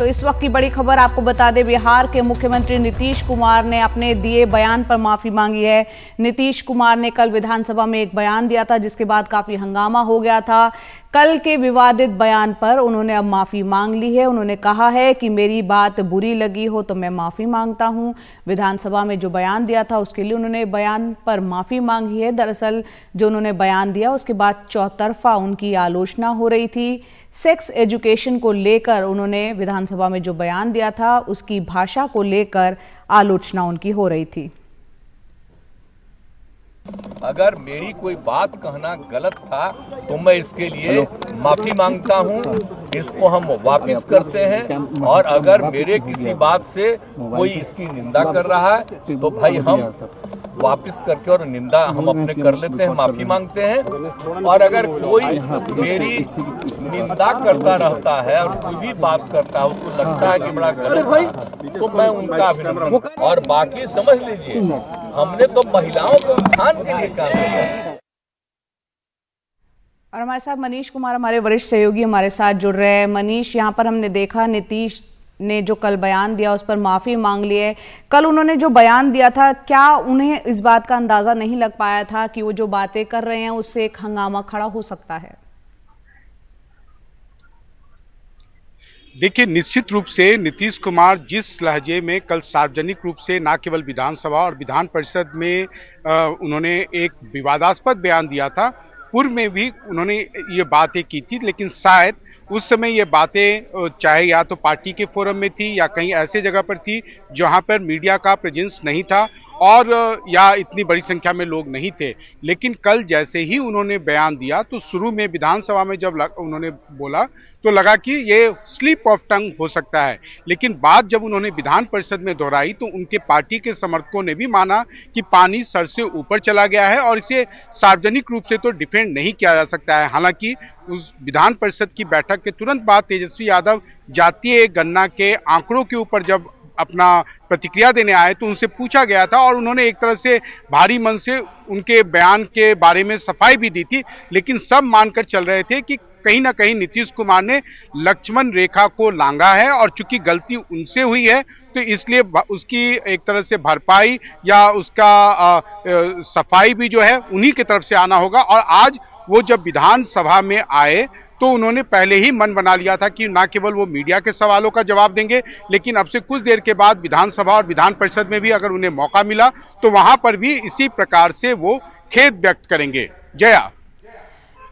तो इस वक्त की बड़ी खबर आपको बता दें, बिहार के मुख्यमंत्री नीतीश कुमार ने अपने दिए बयान पर माफी मांगी है। नीतीश कुमार ने कल विधानसभा में एक बयान दिया था जिसके बाद काफी हंगामा हो गया था। कल के विवादित बयान पर उन्होंने अब माफी मांग ली है। उन्होंने कहा है कि मेरी बात बुरी लगी हो तो मैं माफी मांगता हूं। विधानसभा में जो बयान दिया था उसके लिए उन्होंने बयान पर माफी मांगी है। दरअसल जो उन्होंने बयान दिया उसके बाद चौतरफा उनकी आलोचना हो रही थी। सेक्स एजुकेशन को लेकर उन्होंने विधानसभा में जो बयान दिया था उसकी भाषा को लेकर आलोचना उनकी हो रही थी। अगर मेरी कोई बात कहना गलत था तो मैं इसके लिए माफी मांगता हूं। इसको हम वापस करते हैं और अगर मेरे किसी बात से कोई इसकी निंदा कर रहा है तो भाई हम वापस करके और निंदा हम अपने कर लेते हैं, माफी मांगते हैं। और अगर कोई मेरी निंदा करता रहता है और कोई भी बात करता है उसको लगता है कि बड़ा गलत है तो मैं उनका अभिनंदन। और बाकी समझ लीजिए हमने तो महिलाओं को उत्थान के लिए काम किया। और हमारे साथ मनीष कुमार, हमारे वरिष्ठ सहयोगी हमारे साथ जुड़ रहे हैं। मनीष, यहाँ पर हमने देखा नीतीश ने जो कल बयान दिया उस पर माफी मांग ली है। कल उन्होंने जो बयान दिया था, क्या उन्हें इस बात का अंदाजा नहीं लग पाया था कि वो जो बातें कर रहे हैं उससे एक हंगामा खड़ा हो सकता है? देखिए, निश्चित रूप से नीतीश कुमार जिस लहजे में कल सार्वजनिक रूप से न केवल विधानसभा और विधान परिषद में उन्होंने एक विवादास्पद बयान दिया था, पूर्व में भी उन्होंने ये बातें की थी, लेकिन शायद उस समय ये बातें चाहे या तो पार्टी के फोरम में थी या कहीं ऐसे जगह पर थी जहां पर मीडिया का प्रेजेंस नहीं था और या इतनी बड़ी संख्या में लोग नहीं थे। लेकिन कल जैसे ही उन्होंने बयान दिया तो शुरू में विधानसभा में जब उन्होंने बोला तो लगा कि ये स्लिप ऑफ टंग हो सकता है, लेकिन बात जब उन्होंने विधान परिषद में दोहराई तो उनके पार्टी के समर्थकों ने भी माना कि पानी सर से ऊपर चला गया है और इसे सार्वजनिक रूप से तो डिफेंड नहीं किया जा सकता है। हालांकि उस विधान परिषद की बैठक के तुरंत बाद तेजस्वी यादव जातीय गणना के आंकड़ों के ऊपर जब अपना प्रतिक्रिया देने आए तो उनसे पूछा गया था और उन्होंने एक तरह से भारी मन से उनके बयान के बारे में सफाई भी दी थी, लेकिन सब मानकर चल रहे थे कि कहीं ना कहीं नीतीश कुमार ने लक्ष्मण रेखा को लांघा है और चूंकि गलती उनसे हुई है तो इसलिए उसकी एक तरह से भरपाई या उसका सफाई भी जो है उन्हीं की तरफ से आना होगा। और आज वो जब विधानसभा में आए तो उन्होंने पहले ही मन बना लिया था कि न केवल वो मीडिया के सवालों का जवाब देंगे, लेकिन अब से कुछ देर के बाद विधानसभा और विधान परिषद में भी अगर उन्हें मौका मिला तो वहां पर भी इसी प्रकार से वो खेद व्यक्त करेंगे। जया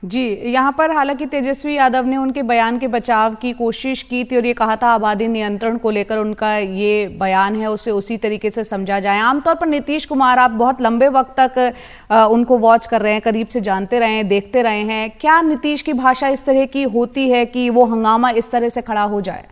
जी, यहाँ पर हालांकि तेजस्वी यादव ने उनके बयान के बचाव की कोशिश की थी और ये कहा था आबादी नियंत्रण को लेकर उनका ये बयान है उसे उसी तरीके से समझा जाए। आमतौर पर नीतीश कुमार, आप बहुत लंबे वक्त तक उनको वॉच कर रहे हैं, करीब से जानते रहे हैं, देखते रहे हैं, क्या नीतीश की भाषा इस तरह की होती है कि वो हंगामा इस तरह से खड़ा हो जाए?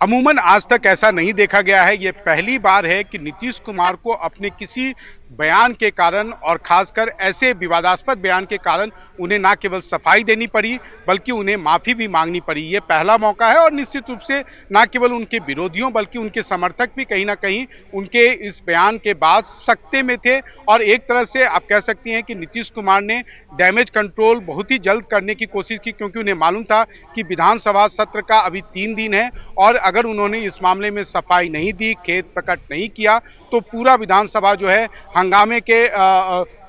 अमूमन आज तक ऐसा नहीं देखा गया है। ये पहली बार है कि नीतीश कुमार को अपने किसी बयान के कारण और खासकर ऐसे विवादास्पद बयान के कारण उन्हें ना केवल सफाई देनी पड़ी बल्कि उन्हें माफी भी मांगनी पड़ी। ये पहला मौका है और निश्चित रूप से ना केवल उनके विरोधियों बल्कि उनके समर्थक भी कहीं ना कहीं उनके इस बयान के बाद सकते में थे। और एक तरह से आप कह सकती हैं कि नीतीश कुमार ने डैमेज कंट्रोल बहुत ही जल्द करने की कोशिश की, क्योंकि उन्हें मालूम था कि विधानसभा सत्र का अभी 3 दिन है और अगर उन्होंने इस मामले में सफाई नहीं दी, खेद प्रकट नहीं किया तो पूरा विधानसभा जो है हंगामे के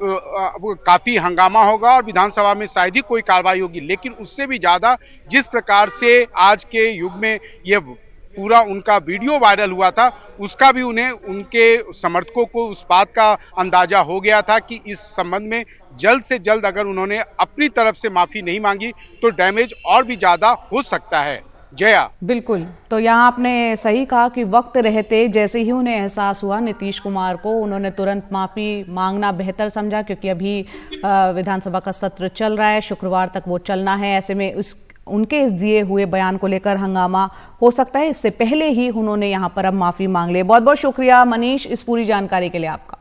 काफी हंगामा होगा और विधानसभा में शायद ही कोई कार्रवाई होगी। लेकिन उससे भी ज्यादा जिस प्रकार से आज के युग में ये पूरा उनका वीडियो वायरल हुआ था उसका भी उन्हें उनके समर्थकों को उस बात का अंदाजा हो गया था कि इस संबंध में जल्द से जल्द अगर उन्होंने अपनी तरफ से माफी नहीं मांगी तो डैमेज और भी ज्यादा हो सकता है। जया बिल्कुल, तो यहाँ आपने सही कहा कि वक्त रहते जैसे ही उन्हें एहसास हुआ नीतीश कुमार को, उन्होंने तुरंत माफी मांगना बेहतर समझा, क्योंकि अभी विधानसभा का सत्र चल रहा है, शुक्रवार तक वो चलना है। ऐसे में उनके इस दिए हुए बयान को लेकर हंगामा हो सकता है, इससे पहले ही उन्होंने यहाँ पर अब माफी मांग ली। बहुत बहुत शुक्रिया मनीष इस पूरी जानकारी के लिए आपका।